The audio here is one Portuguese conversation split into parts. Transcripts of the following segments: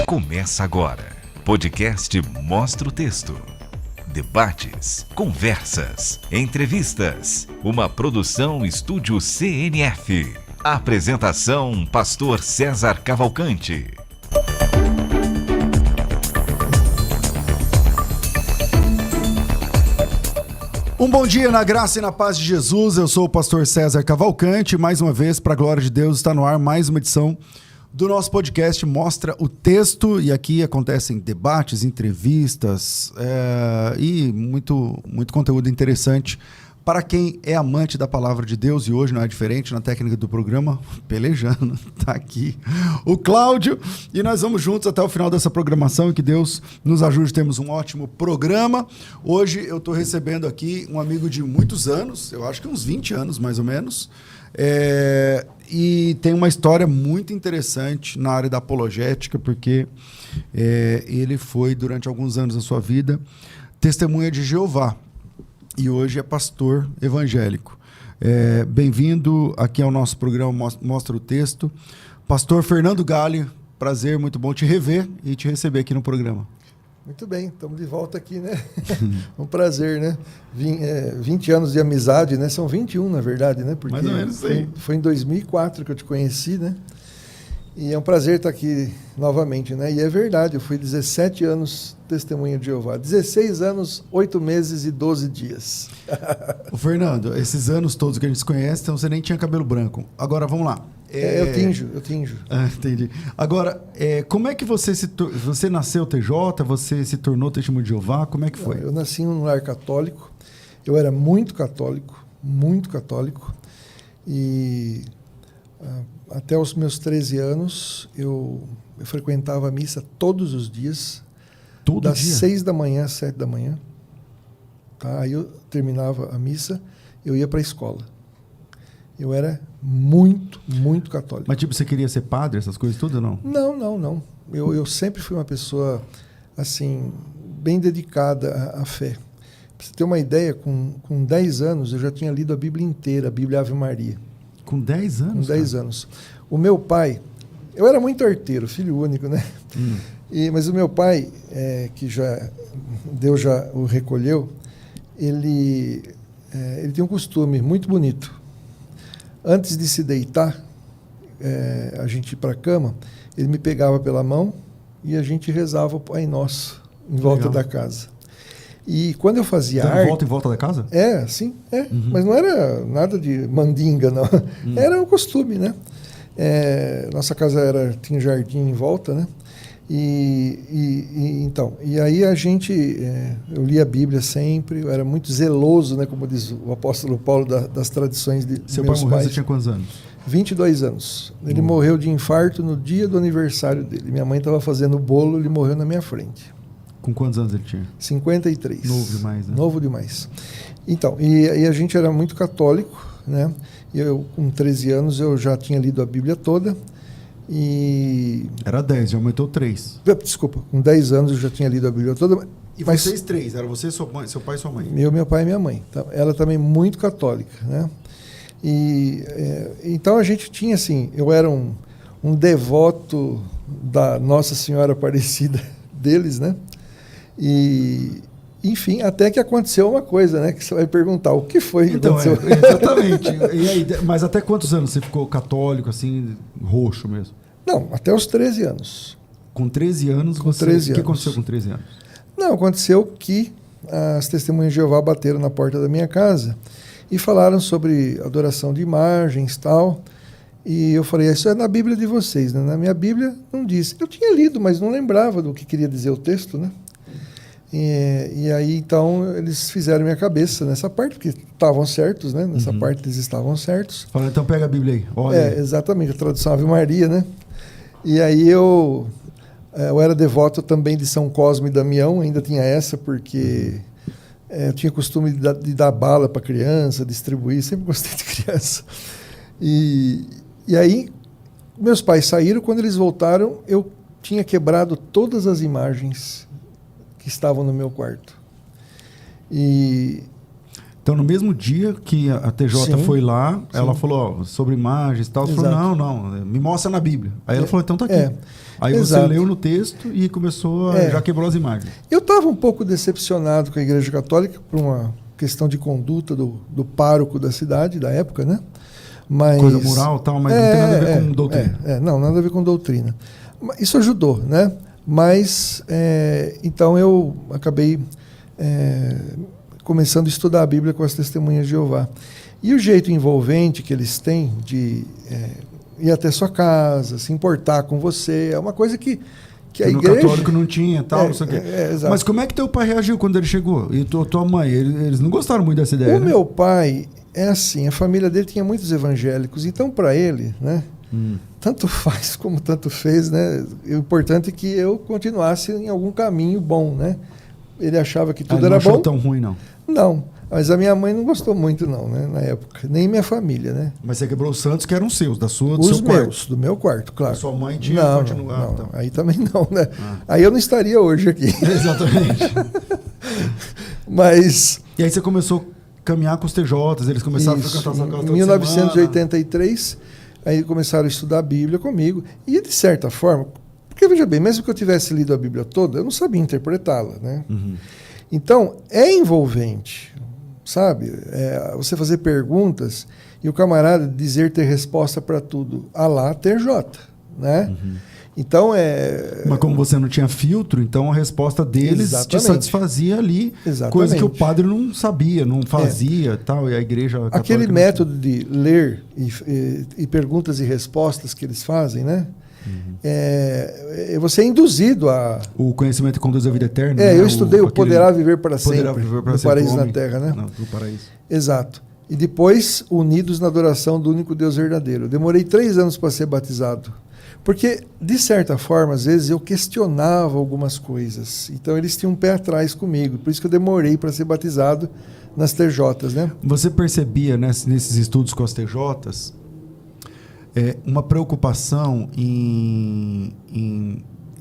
Começa agora. Podcast Mostra o Texto. Debates, conversas, entrevistas. Uma produção Estúdio CNF. Apresentação Pastor César Cavalcante. Um bom dia na graça e na paz de Jesus. Eu sou o pastor César Cavalcante. Mais uma vez, para a glória de Deus, está no ar mais uma edição do nosso podcast Mostra o Texto. E aqui acontecem debates, entrevistas e muito conteúdo interessante para quem é amante da palavra de Deus. E hoje não é diferente, na técnica do programa, pelejando, tá aqui o Cláudio. E nós vamos juntos até o final dessa programação e que Deus nos ajude. Temos um ótimo programa. Hoje eu estou recebendo aqui um amigo de muitos anos, eu acho que uns 20 anos mais ou menos, e tem uma história muito interessante na área da apologética, porque ele foi, durante alguns anos da sua vida, testemunha de Jeová. E hoje é pastor evangélico. Bem-vindo aqui ao nosso programa Mostra o Texto. Pastor Fernando Galli, prazer, muito bom te rever e te receber aqui no programa. Muito bem, estamos de volta aqui, né? Um prazer, né? 20 anos de amizade, né? São 21, na verdade, né? Porque mais ou menos aí. Foi em 2004 que eu te conheci, né? E é um prazer estar aqui novamente, né? E é verdade, eu fui 17 anos testemunha de Jeová. 16 anos, 8 meses e 12 dias. Ô Fernando, esses anos todos que a gente se conhece, então você nem tinha cabelo branco. Agora, vamos lá. Eu tinjo. Entendi. Agora, como é que você nasceu TJ, você se tornou testemunho de Jeová, como é que foi? Eu nasci em um lar católico, eu era muito católico, e até os meus 13 anos eu frequentava a missa todos os dias, das 6 da manhã às 7 da manhã. Tá? Aí eu terminava a missa, eu ia para a escola. Eu era muito católico. Mas tipo, você queria ser padre, essas coisas tudo ou não? Não. Eu sempre fui uma pessoa assim, bem dedicada à fé. Para você ter uma ideia, com 10 anos eu já tinha lido a Bíblia inteira, a Bíblia Ave Maria. Com 10 anos? Com 10 anos. O meu pai, eu era muito arteiro, filho único, né? Mas o meu pai, que Deus já o recolheu, ele tem um costume muito bonito. Antes de se deitar, a gente ir para a cama, ele me pegava pela mão e a gente rezava o Pai Nosso em volta da casa. E quando eu fazia arte... Em volta da casa? Sim. Mas não era nada de mandinga, não. Era um costume, né? Nossa casa tinha jardim em volta, né? E aí a gente... eu lia a Bíblia sempre, eu era muito zeloso, né? Como diz o apóstolo Paulo, das tradições de meus pais. Seu pai morreu, você tinha quantos anos? 22 anos. Ele morreu de infarto no dia do aniversário dele. Minha mãe estava fazendo o bolo, ele morreu na minha frente. Com quantos anos ele tinha? 53. Novo demais, né? Novo demais. Então, e a gente era muito católico, né? Eu, com 13 anos, eu já tinha lido a Bíblia toda. Era 10, já aumentou 3. Desculpa, com 10 anos eu já tinha lido a Bíblia toda. E vocês 3? Era você, seu pai e sua mãe? Meu pai e minha mãe. Então, ela também muito católica, né? Então a gente tinha assim, eu era um devoto da Nossa Senhora Aparecida deles, né? Enfim, até que aconteceu uma coisa, né? Que você vai perguntar, o que foi que aconteceu? Exatamente. E aí, mas até quantos anos você ficou católico, assim, roxo mesmo? Não, até os 13 anos. Com 13 anos? Com 13 anos. O que aconteceu com 13 anos? Não, aconteceu que as testemunhas de Jeová bateram na porta da minha casa e falaram sobre adoração de imagens e tal. E eu falei, isso é na Bíblia de vocês, né? Na minha Bíblia não diz. Eu tinha lido, mas não lembrava do que queria dizer o texto, né? E aí, então, eles fizeram minha cabeça nessa parte, porque estavam certos, né? Nessa parte eles estavam certos. Falaram, então pega a Bíblia aí, olha. Exatamente, a tradução Ave Maria, né? E aí eu era devoto também de São Cosme e Damião, ainda tinha essa, porque eu tinha costume de dar bala para criança, distribuir, sempre gostei de criança. E aí, meus pais saíram, quando eles voltaram, eu tinha quebrado todas as imagens que estavam no meu quarto. Então, no mesmo dia que a TJ Sim, foi lá, sim. ela falou, ó, sobre imagens e tal. Você falou, Exato. não, me mostra na Bíblia. Aí ela falou, então tá aqui. É. Aí Exato. você leu no texto e começou, já quebrou as imagens. Eu estava um pouco decepcionado com a Igreja Católica por uma questão de conduta do pároco da cidade, da época, né? Mas, Coisa moral e tal, mas não tem nada a ver com doutrina. Não, nada a ver com doutrina. Isso ajudou, né? Mas, então eu acabei começando a estudar a Bíblia com as Testemunhas de Jeová. E o jeito envolvente que eles têm de ir até sua casa, se importar com você, é uma coisa que a no igreja... católico não tinha tal, não sei o quê. Exato. Mas como é que teu pai reagiu quando ele chegou? E tua mãe? Eles não gostaram muito dessa ideia, O né? meu pai é assim, a família dele tinha muitos evangélicos, então para ele, né, tanto faz como tanto fez, né, o importante é que eu continuasse em algum caminho bom, né? Ele achava que tudo Ele era não achou bom. tão ruim, não. Não, mas a minha mãe não gostou muito não, né, na época, nem minha família, né? Mas você quebrou os santos que eram seus, do Os seu meus, quarto. do meu quarto, claro. A sua mãe tinha não, continuado. não, Então. aí também não, né? Aí eu não estaria hoje aqui. Exatamente. Mas... E aí você começou a caminhar com os TJs, eles começaram a frequentar essa casa em toda 1983, aí começaram a estudar a Bíblia comigo. E, de certa forma, porque, veja bem, mesmo que eu tivesse lido a Bíblia toda, eu não sabia interpretá-la, né? Então, é envolvente, sabe? Você fazer perguntas e o camarada dizer ter resposta para tudo. A lá TJ, né? Então, Mas como você não tinha filtro, então a resposta deles te satisfazia ali. Exatamente. Coisa que o padre não sabia, não fazia tal, e a igreja católica aquele não método de ler e perguntas e respostas que eles fazem, né? Você é induzido a... O conhecimento conduz à vida eterna. Né? Eu estudei o Poderá Viver para Poderá Sempre, viver para no sempre, Paraíso na homem. Terra, né? Não, no paraíso. Exato. E depois, unidos na adoração do único Deus verdadeiro. Eu demorei 3 anos para ser batizado. Porque, de certa forma, às vezes eu questionava algumas coisas. Então, eles tinham um pé atrás comigo. Por isso que eu demorei para ser batizado nas TJs, né? Você percebia, né, nesses estudos com as TJs uma preocupação em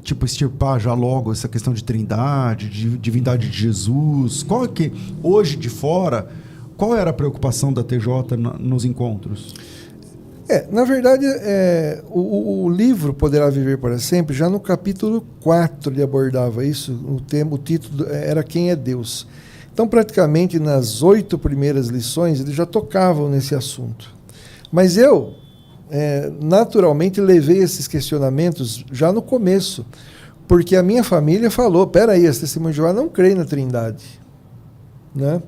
tipo, extirpar já logo essa questão de trindade, de divindade de Jesus? Qual é que, hoje de fora, qual era a preocupação da TJ nos encontros? Na verdade, o livro Poderá Viver para Sempre, já no capítulo 4 ele abordava isso, o título era Quem é Deus. Então, praticamente nas 8 primeiras lições, eles já tocavam nesse assunto. Mas eu, naturalmente, levei esses questionamentos já no começo, porque a minha família falou, peraí, as Testemunhas de Jeová não creem na Trindade, né?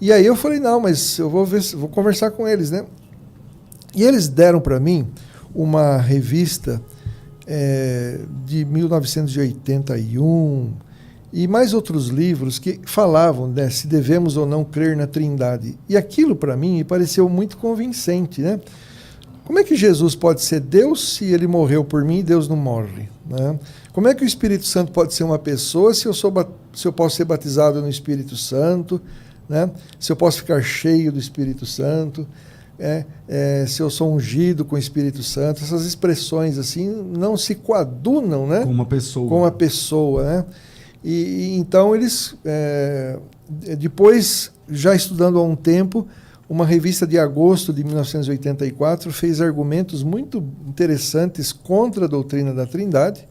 E aí eu falei, não, mas eu vou conversar com eles, né? E eles deram para mim uma revista de 1981 e mais outros livros que falavam, né, se devemos ou não crer na Trindade. E aquilo para mim me pareceu muito convincente, né? Como é que Jesus pode ser Deus se ele morreu por mim e Deus não morre, né? Como é que o Espírito Santo pode ser uma pessoa se eu posso ser batizado no Espírito Santo, né? Se eu posso ficar cheio do Espírito Santo, se eu sou ungido com o Espírito Santo? Essas expressões assim não se coadunam, né? Com uma pessoa. Com uma pessoa, né? E então eles, depois, já estudando há um tempo, uma revista de agosto de 1984 fez argumentos muito interessantes contra a doutrina da Trindade.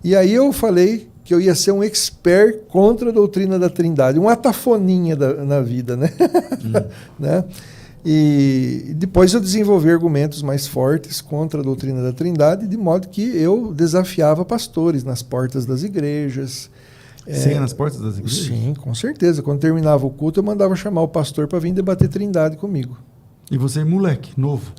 E aí eu falei que eu ia ser um expert contra a doutrina da Trindade, um atafoninha na vida, né? né? E depois eu desenvolvi argumentos mais fortes contra a doutrina da Trindade, de modo que eu desafiava pastores nas portas das igrejas. Você ia nas portas das igrejas? Sim, com certeza. Quando terminava o culto, eu mandava chamar o pastor para vir debater Trindade comigo. E você, moleque, novo?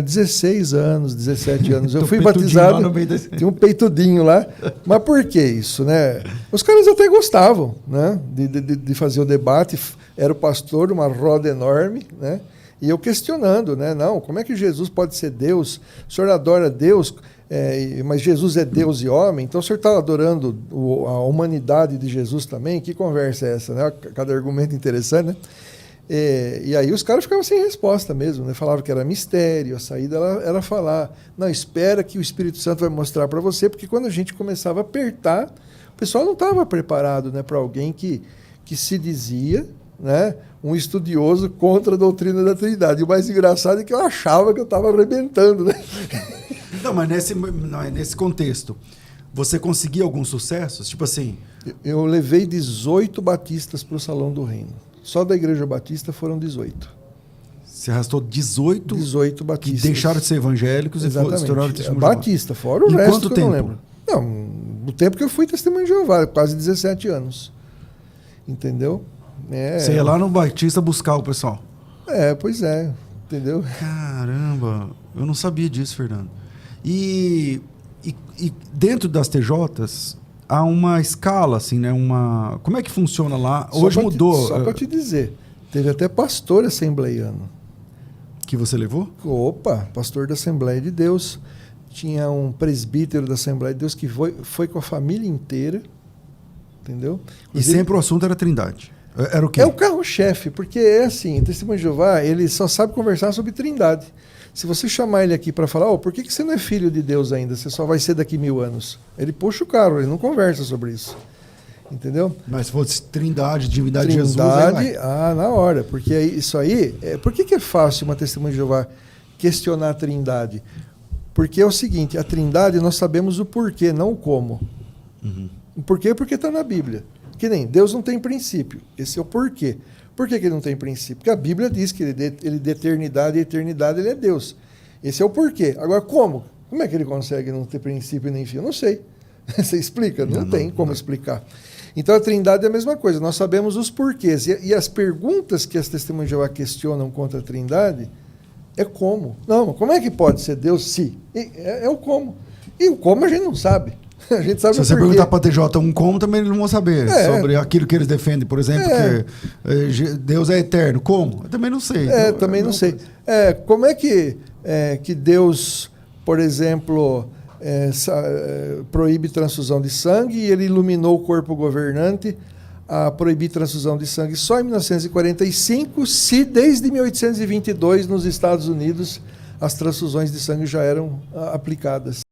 16 anos, 17 anos. Eu fui peitudinho batizado, lá no meio desse... tinha um peitudinho lá. Mas por que isso, né? Os caras até gostavam, né, de fazer o debate. Era o pastor, uma roda enorme, né? E eu questionando, né? Não, como é que Jesus pode ser Deus? O senhor adora Deus, mas Jesus é Deus e homem, então o senhor está adorando a humanidade de Jesus também? Que conversa é essa, né? Cada argumento interessante, né? E aí os caras ficavam sem resposta mesmo, né? Falavam que era mistério, a saída era falar, não, espera que o Espírito Santo vai mostrar para você, porque quando a gente começava a apertar, o pessoal não estava preparado, né, para alguém que se dizia, né, um estudioso contra a doutrina da Trindade. E o mais engraçado é que eu achava que eu estava arrebentando, né? Não, mas nesse contexto, você conseguia alguns sucessos? Tipo assim... Eu levei 18 batistas para o Salão do Reino. Só da Igreja Batista foram 18. Você arrastou 18 batistas. Que deixaram de ser evangélicos Exatamente. E se tornaram testemunho de Jeová. Batista, fora o Em resto quanto que tempo? eu não lembro. Não, o tempo que eu fui testemunho de Jeová, quase 17 anos. Entendeu? Você ia lá no Batista buscar o pessoal. Pois é. Entendeu? Caramba, eu não sabia disso, Fernando. E dentro das TJs há uma escala, assim, né? Como é que funciona lá? Hoje mudou. Só para te dizer, teve até pastor assembleiano. Que você levou? Opa, pastor da Assembleia de Deus. Tinha um presbítero da Assembleia de Deus que foi com a família inteira. Entendeu? E sempre o assunto era Trindade. Era o quê? É o carro-chefe, porque é assim, o Testemunho de Jeová, ele só sabe conversar sobre Trindade. Se você chamar ele aqui para falar, por que você não é filho de Deus ainda? Você só vai ser daqui 1000 anos. Ele puxa o carro, ele não conversa sobre isso. Entendeu? Mas se fosse Trindade, divindade de Jesus... Na hora. Porque isso aí... Por que é fácil uma Testemunha de Jeová questionar a Trindade? Porque é o seguinte, a Trindade nós sabemos o porquê, não o como. Uhum. O porquê porque está na Bíblia. Que nem Deus não tem princípio. Esse é o porquê. Por que ele não tem princípio? Porque a Bíblia diz que ele de eternidade e eternidade ele é Deus. Esse é o porquê. Agora, como? Como é que ele consegue não ter princípio nem fim? Eu não sei. Você explica? Não tem como explicar. Então a Trindade é a mesma coisa. Nós sabemos os porquês. E as perguntas que as Testemunhas de Jeová questionam contra a Trindade é como. Não, como é que pode ser Deus se? É o como. E o como a gente não sabe. A gente sabe. Se você perguntar para a TJ um como, também eles não vão saber sobre aquilo que eles defendem. Por exemplo, que Deus é eterno. Como? Eu também não sei. Então, também não sei. Como é que Deus, por exemplo, proíbe transfusão de sangue e ele iluminou o corpo governante a proibir transfusão de sangue só em 1945, se desde 1822 nos Estados Unidos as transfusões de sangue já eram aplicadas?